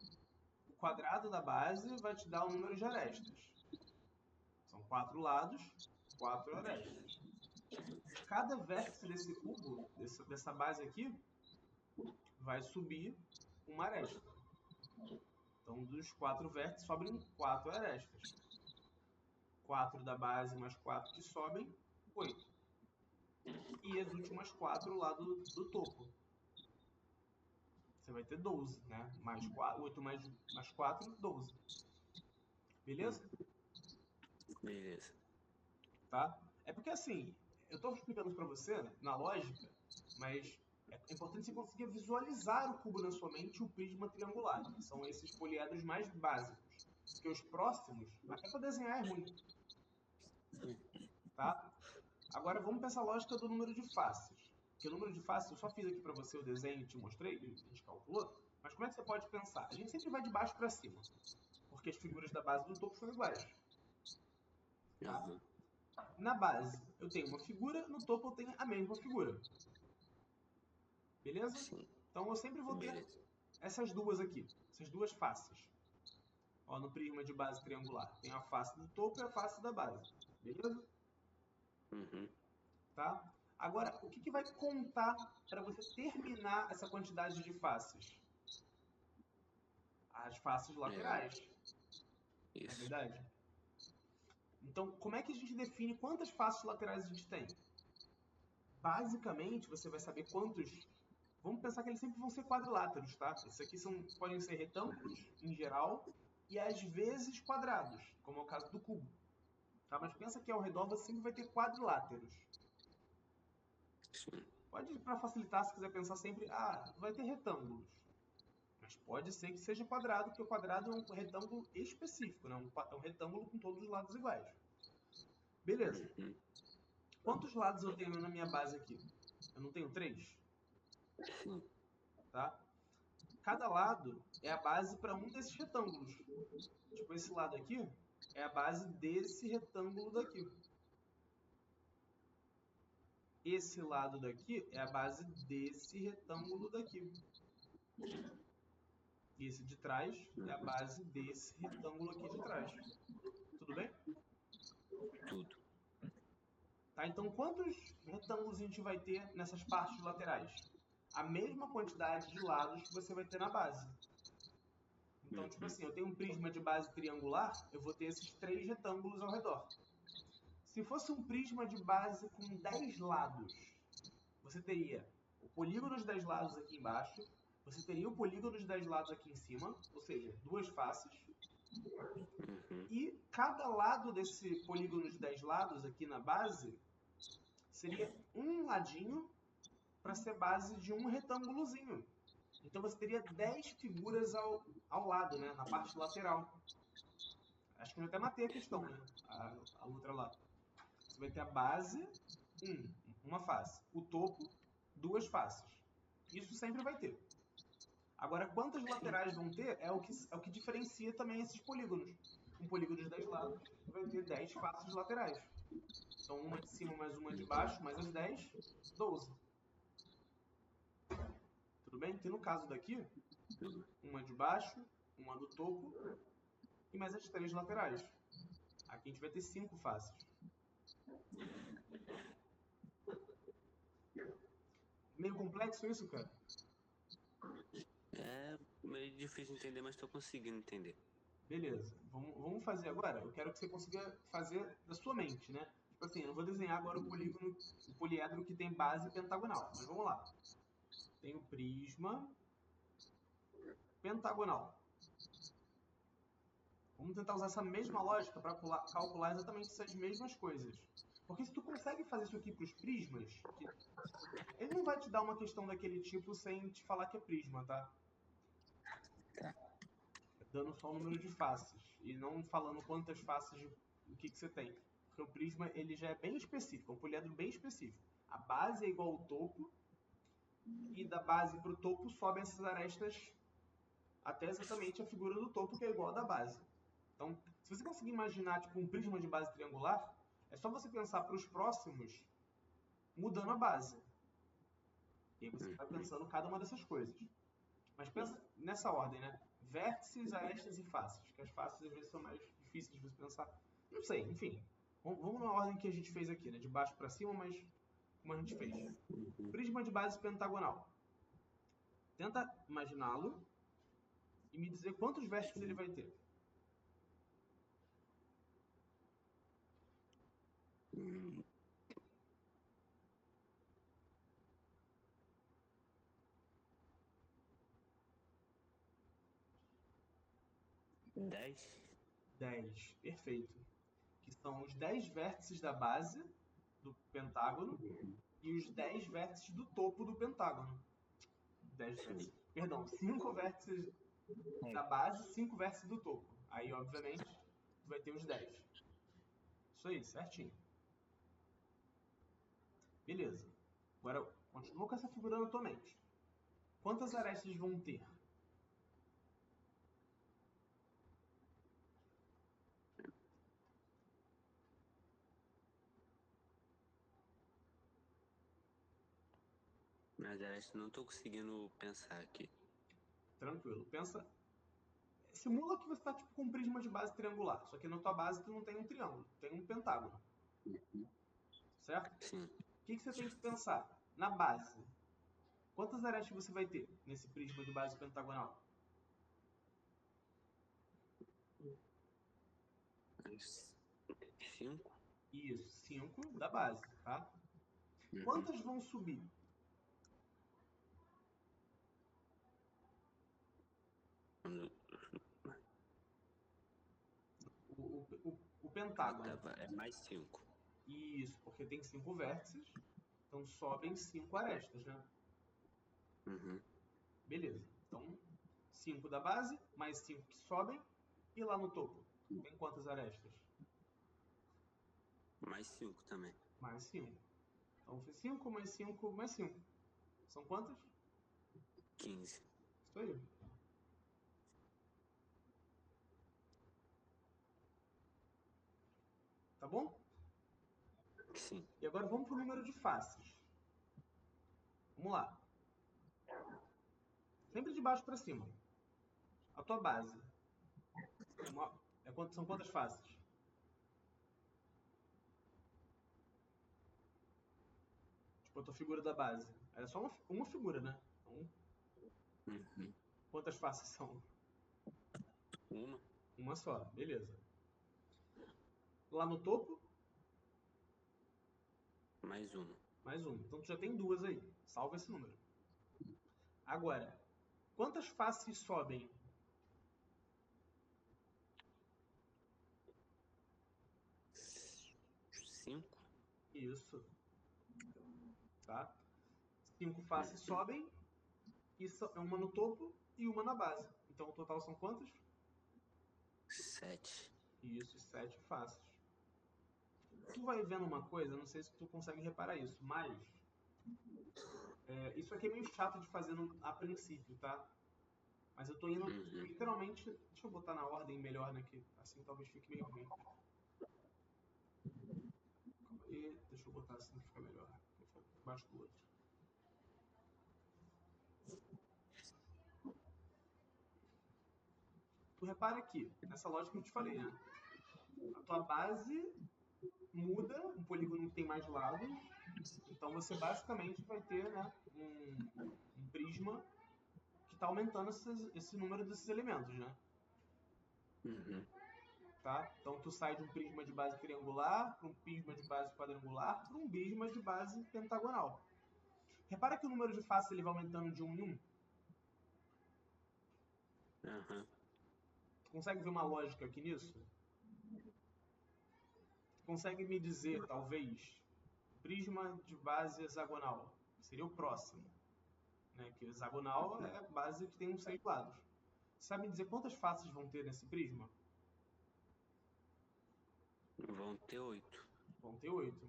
O quadrado da base vai te dar o número de arestas. São 4 lados, 4 arestas. De cada vértice desse cubo, dessa base aqui, vai subir uma aresta. Então, dos 4 vértices, sobem 4 arestas. 4 da base mais 4 que sobem, 8. E as últimas 4 lá do topo. Você vai ter 12, né? Mais 4, 8 mais 4, 12. Beleza? Beleza. Tá? É porque assim, eu estou explicando para você na lógica, mas é importante você conseguir visualizar o cubo na sua mente e o prisma triangular, que são esses poliedros mais básicos. Porque os próximos, até para desenhar é ruim. Tá? Agora vamos para essa lógica do número de faces. Porque o número de faces, eu só fiz aqui para você o desenho e te mostrei, a gente calculou, mas como é que você pode pensar? A gente sempre vai de baixo para cima, porque as figuras da base do topo são iguais. Tá? Uhum. Na base, eu tenho uma figura, no topo eu tenho a mesma figura. Beleza? Sim. Então eu sempre vou ter Beleza. essas duas aqui, essas duas faces. Ó, no prisma de base triangular, tem a face do topo e a face da base. Beleza? Uhum. Tá? Agora, o que vai contar para você terminar essa quantidade de faces? As faces laterais. Não é Isso. verdade? Então, como é que a gente define quantas faces laterais a gente tem? Basicamente, você vai saber quantos... Vamos pensar que eles sempre vão ser quadriláteros, tá? Esses aqui podem ser retângulos, em geral, e às vezes quadrados, como é o caso do cubo. Tá? Mas pensa que ao redor você sempre vai ter quadriláteros. Sim. Pode, para facilitar, se quiser pensar sempre, vai ter retângulos. Mas pode ser que seja quadrado, porque o quadrado é um retângulo específico, né? Um retângulo com todos os lados iguais. Beleza. Uhum. Quantos lados eu tenho na minha base aqui? Eu não tenho 3? Sim. Tá? Cada lado é a base para um desses retângulos. Tipo, esse lado aqui é a base desse retângulo daqui. Esse lado daqui é a base desse retângulo daqui. E esse de trás é a base desse retângulo aqui de trás. Tudo bem? Tudo. Tá? Então, quantos retângulos a gente vai ter nessas partes laterais? A mesma quantidade de lados que você vai ter na base. Então, tipo assim, eu tenho um prisma de base triangular, eu vou ter esses 3 retângulos ao redor. Se fosse um prisma de base com 10 lados, você teria o polígono de 10 lados aqui embaixo, você teria o polígono de 10 lados aqui em cima, ou seja, 2 faces. Uhum. E cada lado desse polígono de 10 lados aqui na base seria um ladinho para ser base de um retângulozinho. Então você teria 10 figuras ao lado, né? Na parte lateral. Acho que eu até matei a questão, né? A outra lá. Você vai ter a base, uma face. O topo, 2 faces. Isso sempre vai ter. Agora, quantas laterais vão ter é o que diferencia também esses polígonos. Um polígono de 10 lados vai ter 10 faces laterais. Então, uma de cima mais uma de baixo, mais as 10, 12. Tudo bem? Que no caso daqui, uma de baixo, uma do topo e mais as 3 laterais. Aqui a gente vai ter 5 faces. Meio complexo isso, cara? É meio difícil de entender, mas estou conseguindo entender. Beleza. Vamos fazer agora? Eu quero que você consiga fazer da sua mente, né? Tipo assim, eu não vou desenhar agora o polígono, o poliedro que tem base pentagonal. Mas vamos lá. Tem o prisma pentagonal. Vamos tentar usar essa mesma lógica para calcular exatamente essas mesmas coisas. Porque se tu consegue fazer isso aqui para os prismas, ele não vai te dar uma questão daquele tipo sem te falar que é prisma, tá? Dando só o número de faces e não falando quantas faces o que você tem. Porque o prisma ele já é bem específico, é um poliedro bem específico. A base é igual ao topo e da base para o topo sobem essas arestas até exatamente a figura do topo, que é igual à da base. Então, se você conseguir imaginar tipo, um prisma de base triangular, é só você pensar para os próximos mudando a base. E aí você vai pensando cada uma dessas coisas. Mas pensa nessa ordem, né? Vértices, arestas e faces. Que as faces às vezes são mais difíceis de você pensar. Não sei, enfim. Vamos na ordem que a gente fez aqui, né? De baixo para cima, mas como a gente fez. Prisma de base pentagonal. Tenta imaginá-lo e me dizer quantos vértices ele vai ter. Dez? 10. Perfeito. Que são os 10 vértices da base do pentágono e os 10 vértices do topo do pentágono. 10 vértices. Perdão, 5 vértices da base, 5 vértices do topo. Aí, obviamente, tu vai ter os 10. Isso aí, certinho. Beleza. Agora, continua com essa figura na tua mente. Quantas arestas vão ter? Mas acho não tô conseguindo pensar aqui. Tranquilo. Pensa. Simula que você está tipo, com um prisma de base triangular. Só que na tua base tu não tem um triângulo, tem um pentágono. Certo? Sim. O que você tem que pensar? Na base, quantas arestas você vai ter nesse prisma de base pentagonal? 5? Isso, 5 da base, tá? Quantas vão subir? O pentágono. É mais 5. Isso, porque tem 5 vértices, então sobem 5 arestas, né? Beleza. Então, 5 da base, mais 5 que sobem, e lá no topo? Tem quantas arestas? Mais 5 também. Mais 5. Então, foi 5 mais 5 mais 5. São quantas? 15. Isso aí. Tá bom? Sim. E agora vamos pro número de faces. Vamos lá. Sempre de baixo para cima. A tua base. São quantas faces? Tipo, a tua figura da base. É só uma figura, né? Então, quantas faces são? Uma. Uma só, beleza. Lá no topo, Mais uma. mais uma. Então tu já tem duas aí. Salva esse número. Agora, quantas faces sobem? 5. Isso. Tá? 5 faces sobem, e uma no topo e uma na base. Então o total são quantas? 7. Isso, 7 faces. Tu vai vendo uma coisa, não sei se tu consegue reparar isso, mas isso aqui é meio chato de fazer a princípio, tá? Mas eu tô indo literalmente. Deixa eu botar na ordem melhor, né? Que assim talvez fique meio ruim. Calma aí, deixa eu botar assim que fica melhor. Embaixo do outro. Tu repara aqui, nessa lógica que eu te falei, né? A tua base muda, um polígono que tem mais lados. Então você basicamente vai ter, né, um prisma que está aumentando esse número desses elementos, né? Tá? Então tu sai de um prisma de base triangular para um prisma de base quadrangular para um prisma de base pentagonal. Repara que o número de faces ele vai aumentando de 1 em 1. consegue ver uma lógica aqui nisso? Consegue me dizer, talvez, prisma de base hexagonal? Seria o próximo. Né? Que hexagonal é a base que tem uns 6 lados. Sabe me dizer quantas faces vão ter nesse prisma? Vão ter 8. Vão ter 8.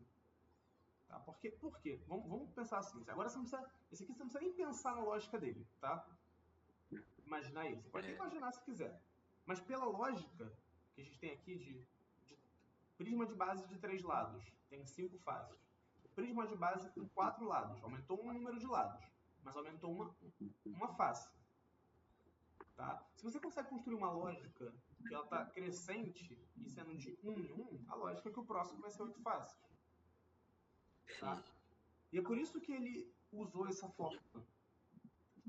Tá? Por quê? Vamos pensar assim. Agora você não precisa. Esse aqui você não precisa nem pensar na lógica dele, tá? Imaginar ele. Você pode até imaginar se quiser. Mas pela lógica que a gente tem aqui de prisma de base de 3 lados, tem 5 faces. Prisma de base com 4 lados. Aumentou um número de lados, mas aumentou uma face. Tá? Se você consegue construir uma lógica que ela está crescente e sendo de 1 em 1, a lógica é que o próximo vai ser 8 faces. Tá? E é por isso que ele usou essa fórmula.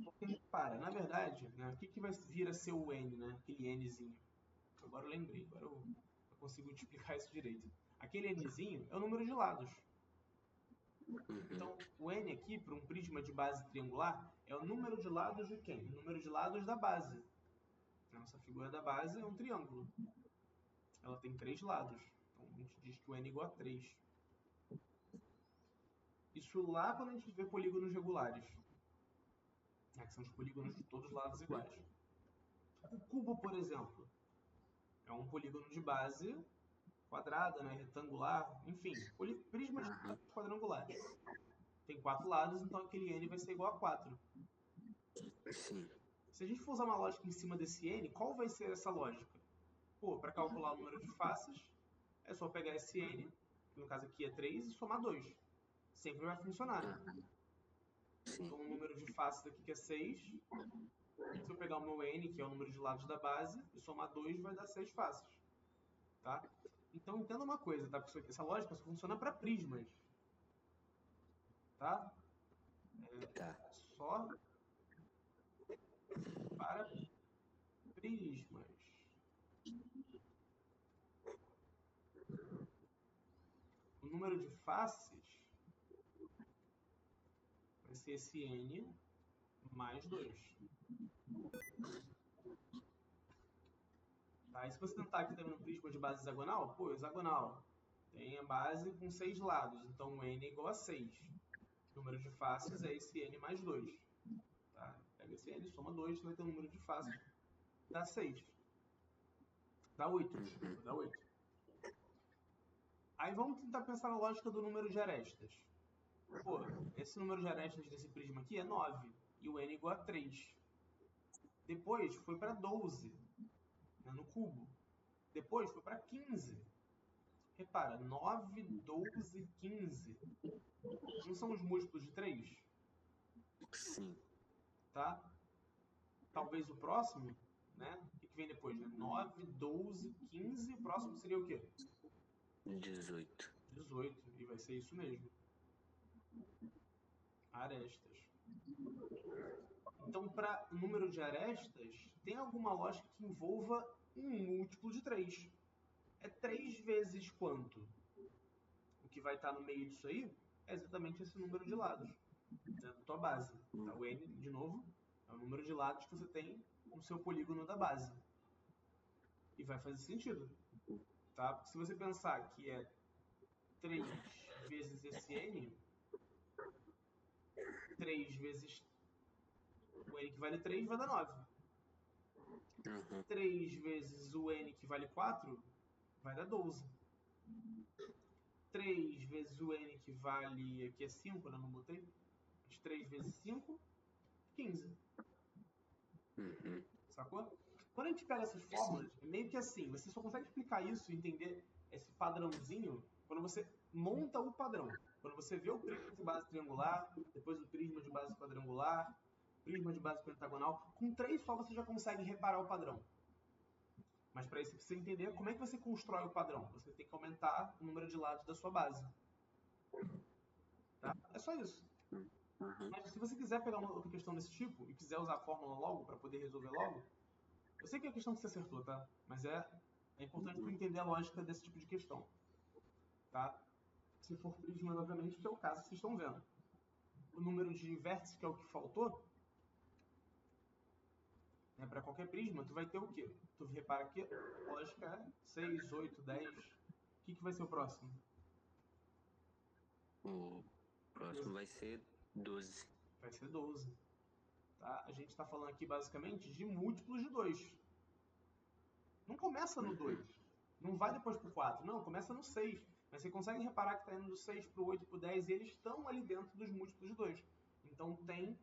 Porque, repara, na verdade, né, o que vai vir a ser o n, né? Aquele nzinho. Agora eu lembrei, agora eu consigo te explicar isso direito. Aquele nzinho é o número de lados. Então, o n aqui, para um prisma de base triangular, é o número de lados de quem? O número de lados da base. A nossa figura da base é um triângulo. Ela tem 3 lados. Então, a gente diz que o n é igual a 3. Isso lá quando a gente vê polígonos regulares. Que são os polígonos de todos os lados iguais. O cubo, por exemplo, é um polígono de base quadrada, né, retangular, enfim, prismas quadrangulares. Tem 4 lados, então aquele n vai ser igual a 4. Sim. Se a gente for usar uma lógica em cima desse n, qual vai ser essa lógica? Pô, para calcular o número de faces, é só pegar esse n, que no caso aqui é 3, e somar 2. Sempre vai funcionar, né? Então o número de faces aqui que é 6. Se eu pegar o meu n, que é o número de lados da base, e somar 2, vai dar 6 faces. Tá? Então entenda uma coisa, tá? Essa lógica só funciona para prismas. Tá? Só para prismas. O número de faces vai ser esse n mais 2. Tá? E se você tentar aqui também no prisma de base hexagonal, pô, hexagonal tem a base com 6 lados, então o n é igual a 6. O número de faces é esse n mais 2. Tá? Pega esse n, soma 2, você vai ter o número de faces, dá 6. Dá 8, desculpa, dá 8. Aí vamos tentar pensar na lógica do número de arestas. Pô, esse número de arestas desse prisma aqui é 9, e o n é igual a 3. Depois foi para 12, né, no cubo. Depois foi para 15. Repara, 9, 12, 15. Não são os múltiplos de 3? Sim. Tá? Talvez o próximo, né? O que vem depois, né? 9, 12, 15. O próximo seria o quê? 18. 18. E vai ser isso mesmo. Arestas. Então, para número de arestas, tem alguma lógica que envolva um múltiplo de 3. É 3 vezes quanto? O que vai estar no meio disso aí é exatamente esse número de lados. Da tua base. Tá? O n, de novo, é o número de lados que você tem no seu polígono da base. E vai fazer sentido. Tá? Porque se você pensar que é 3 vezes esse n, 3 vezes o n que vale 3 vai dar 9. 3 vezes o n que vale 4 vai dar 12. 3 vezes o n que vale... Aqui é 5, né? Não botei. 3 vezes 5, 15. Sacou? Quando a gente pega essas fórmulas, é meio que assim, você só consegue explicar isso e entender esse padrãozinho quando você monta o padrão. Quando você vê o prisma de base triangular, depois o prisma de base quadrangular, prisma de base pentagonal, com 3 só você já consegue reparar o padrão. Mas para isso você precisa entender como é que você constrói o padrão. Você tem que aumentar o número de lados da sua base. Tá? É só isso. Mas se você quiser pegar uma outra questão desse tipo e quiser usar a fórmula logo para poder resolver logo, eu sei que é a questão que você acertou, tá? Mas é importante tu entender a lógica desse tipo de questão. Tá? Se for prisma, obviamente, que é o caso que vocês estão vendo. O número de vértices, que é o que faltou, né, para qualquer prisma, tu vai ter o quê? Tu repara aqui, a lógica é 6, 8, 10. O que vai ser o próximo? O próximo vai ser 12. Vai ser 12. Tá? A gente está falando aqui basicamente de múltiplos de 2. Não começa no 2. Não vai depois pro 4. Não, começa no 6. Mas você consegue reparar que está indo do 6 pro 8 pro 10 e eles estão ali dentro dos múltiplos de 2. Então tem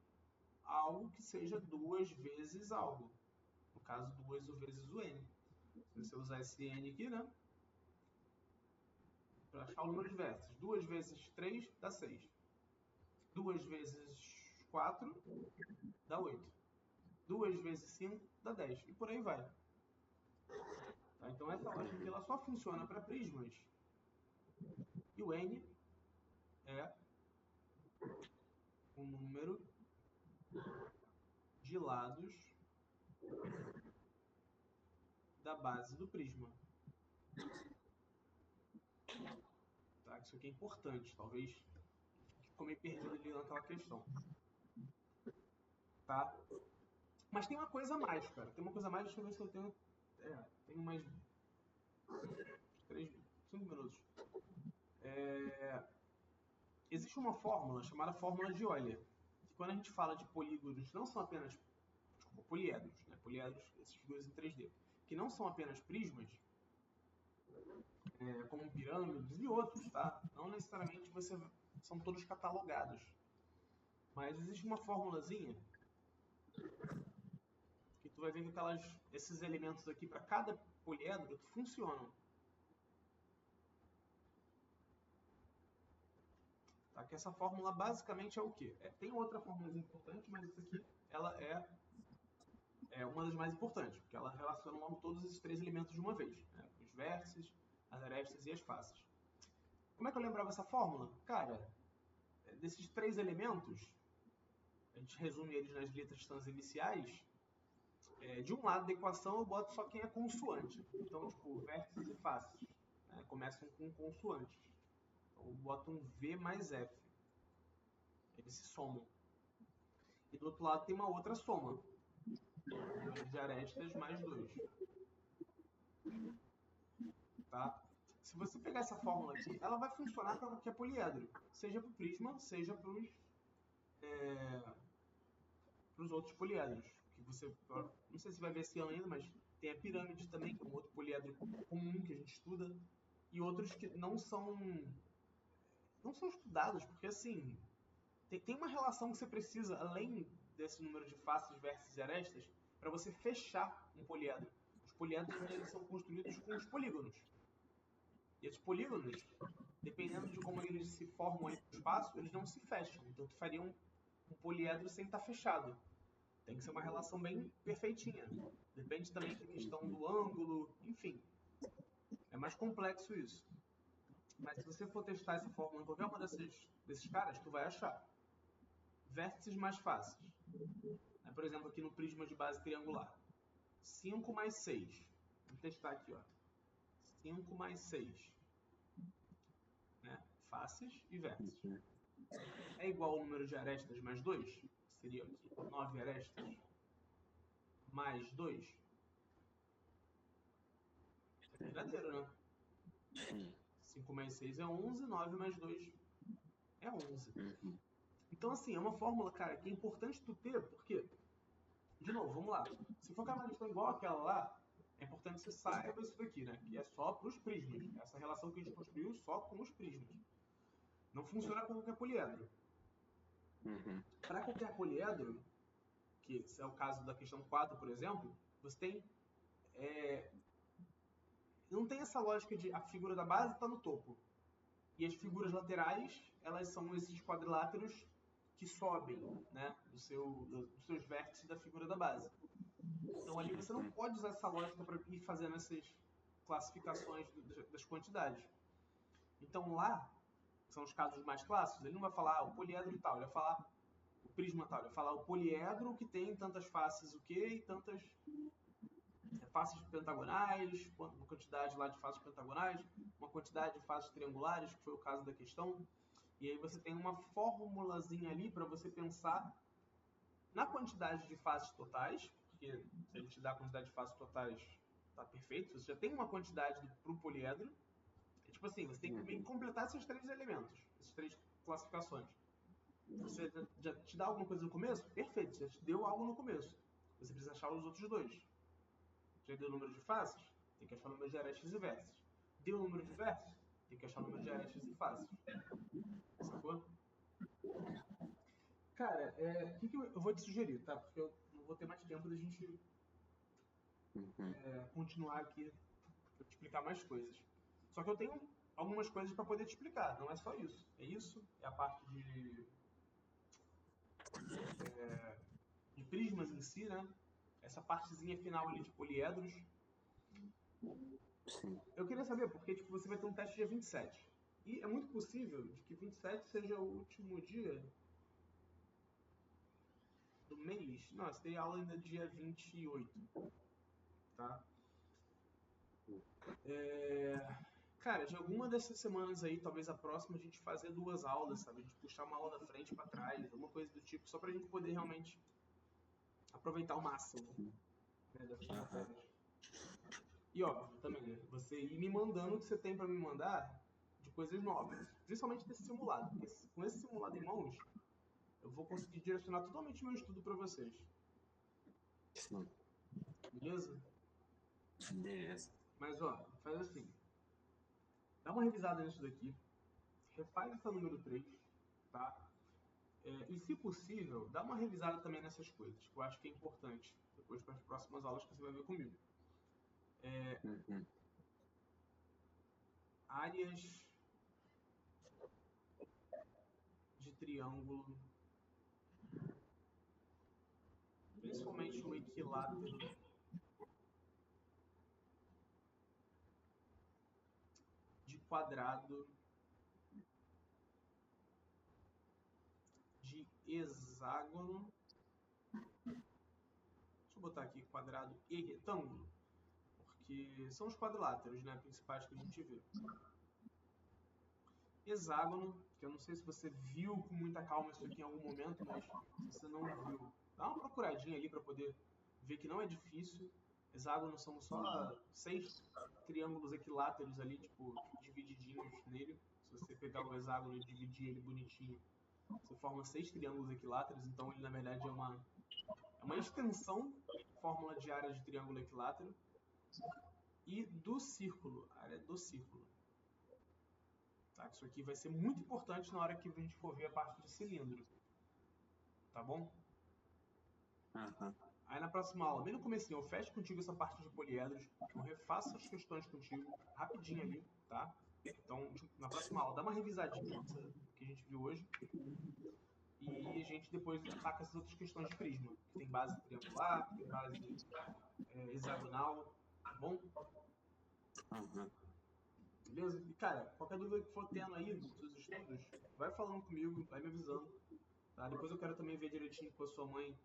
algo que seja 2 vezes algo. No caso, 2 vezes o n. Se você usar esse n aqui, né? Para achar o número de vértices. 2 vezes 3 dá 6. 2 vezes 4 dá 8. 2 vezes 5 dá 10. E por aí vai. Tá? Então essa lógica aqui ela só funciona para prismas. E o n é o número de lados da base do prisma. Tá? Isso aqui é importante. Talvez ficou meio perdido ali naquela questão. Tá? Mas tem uma coisa a mais, cara. Tem uma coisa a mais, deixa eu ver se eu tenho... tenho mais 5 minutos. Existe uma fórmula chamada fórmula de Euler, que quando a gente fala de polígonos, não são apenas poliedros, né? Poliedros, essas figuras em 3D, que não são apenas prismas, como pirâmides e outros, tá? Não necessariamente são todos catalogados. Mas existe uma formulazinha que tu vai ver que esses elementos aqui para cada poliedro funcionam. Tá? Que essa fórmula basicamente é o quê? Tem outra fórmula importante, mas essa aqui ela é uma das mais importantes, porque ela relaciona logo todos esses 3 elementos de uma vez, né? Os vértices, as arestas e as faces. Como é que eu lembrava essa fórmula? Cara, desses 3 elementos, a gente resume eles nas letras transiniciais. De um lado da equação eu boto só quem é consoante. Então, tipo, vértices e faces, né, começam com consoantes. Então, eu boto um V mais F. Eles se somam. E do outro lado tem uma outra soma. Número de arestas mais 2. Tá? Se você pegar essa fórmula aqui, ela vai funcionar para qualquer poliedro. Seja para o prisma, seja para os outros poliedros. Que você, não sei se vai ver esse ano ainda, mas tem a pirâmide também, que é um outro poliedro comum que a gente estuda. E outros que não são estudados, porque assim, tem uma relação que você precisa, além desse número de faces, vértices e arestas, para você fechar um poliedro. Os poliedros eles são construídos com os polígonos. E esses polígonos, dependendo de como eles se formam ali no espaço, eles não se fecham. Então tu faria um poliedro sem estar fechado. Tem que ser uma relação bem perfeitinha. Depende também da questão do ângulo, enfim. É mais complexo isso. Mas se você for testar essa fórmula em qualquer uma desses caras, tu vai achar vértices mais fáceis. Por exemplo, aqui no prisma de base triangular. 5 mais 6. Vou testar aqui, ó. 5 mais 6. Né? Faces e vértices. É igual ao número de arestas mais 2? Seria aqui 9 arestas mais 2. É verdadeiro, né? Sim. 5 mais 6 é 11, 9 mais 2 é 11. Então, assim, é uma fórmula, cara, que é importante tu ter, porque, de novo, vamos lá. Se for uma questão igual àquela lá, é importante que você saiba isso daqui, né? Que é só para os prismas. Essa relação que a gente construiu só com os prismas. Não funciona com qualquer poliedro. Para qualquer poliedro, que é o caso da questão 4, por exemplo, você tem... não tem essa lógica de a figura da base está no topo. E as figuras laterais, elas são esses quadriláteros que sobem, né, dos seus vértices da figura da base. Então ali você não pode usar essa lógica para ir fazendo essas classificações das quantidades. Então lá, que são os casos mais clássicos, ele não vai falar o poliedro tal, ele vai falar o prisma tal, ele vai falar o poliedro que tem tantas faces o quê e tantas faces pentagonais, uma quantidade lá de faces pentagonais, uma quantidade de faces triangulares, que foi o caso da questão. E aí você tem uma formulazinha ali para você pensar na quantidade de faces totais, porque porque se ele te dá a quantidade de faces totais, tá perfeito. Você já tem uma quantidade pro poliedro. É tipo assim, você tem que meio que completar esses 3 elementos, essas 3 classificações. Você já te dá alguma coisa no começo? Perfeito, já te deu algo no começo. Você precisa achar os outros 2. Já deu o número de faces? Tem que achar o número de arestas e vértices. Deu o número de vértices? Tem que achar o número de arestas e faces. Sacou? Cara, o que eu vou te sugerir, tá? Porque eu não vou ter mais tempo da gente continuar aqui pra te explicar mais coisas. Só que eu tenho algumas coisas para poder te explicar, não é só isso. É isso, é a parte de prismas em si, né? Essa partezinha final ali de poliedros. Sim. Eu queria saber, porque tipo, você vai ter um teste dia 27. E é muito possível de que 27 seja o último dia do mês. Não, você tem aula ainda dia 28, tá? Cara, de alguma dessas semanas aí, talvez a próxima, a gente fazer 2 aulas, sabe? A gente puxar uma aula da frente para trás, alguma coisa do tipo, só pra gente poder realmente aproveitar o máximo, né, dessas matérias. E óbvio, também, né, você ir me mandando o que você tem para me mandar de coisas novas, principalmente desse simulado, porque com esse simulado em mãos, eu vou conseguir direcionar totalmente o meu estudo para vocês. Sim. Beleza? Beleza. Mas ó, faz assim, dá uma revisada nisso daqui, refaz essa número 3, tá? E se possível, dá uma revisada também nessas coisas, que eu acho que é importante, depois para as próximas aulas que você vai ver comigo. Áreas de triângulo, principalmente o equilátero, de quadrado, de hexágono, deixa eu botar aqui quadrado e retângulo, porque são os quadriláteros, né, principais que a gente vê. Hexágono, que eu não sei se você viu com muita calma isso aqui em algum momento, mas se você não viu, dá uma procuradinha ali para poder ver que não é difícil. Hexágono são só 6 triângulos equiláteros ali, tipo, divididinhos nele. Se você pegar o hexágono e dividir ele bonitinho, você forma 6 triângulos equiláteros, então ele na verdade é uma extensão, fórmula de área de triângulo equilátero, e do círculo, área do círculo. Tá? Isso aqui vai ser muito importante na hora que a gente for ver a parte de cilindro. Tá bom? Aí na próxima aula, bem no comecinho, eu fecho contigo essa parte de poliedros, eu refaço as questões contigo, rapidinho ali, tá? Então, na próxima aula, dá uma revisadinha no que a gente viu hoje. E a gente depois ataca essas outras questões de prisma, que tem base triangular, tem base hexagonal, tá bom? Beleza? E cara, qualquer dúvida que for tendo aí nos seus estudos, vai falando comigo, vai me avisando. Tá? Depois eu quero também ver direitinho com a sua mãe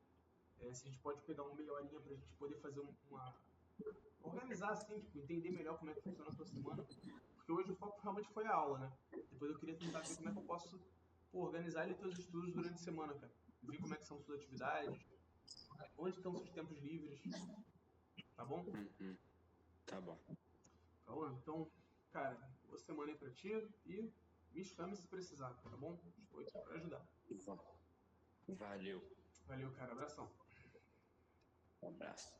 se a gente pode pegar uma meia horinha pra gente poder fazer uma. Organizar assim, tipo, entender melhor como é que funciona a tua semana. Porque hoje o foco realmente foi a aula, né? Depois eu queria tentar ver como é que eu posso organizar ali teus estudos durante a semana, cara. Ver como é que são suas atividades, onde estão seus tempos livres, tá bom? Tá bom. Então, cara, boa semana aí pra ti e me chame se precisar, tá bom? Estou aqui pra ajudar. Valeu. Valeu, cara. Abração. Um abraço.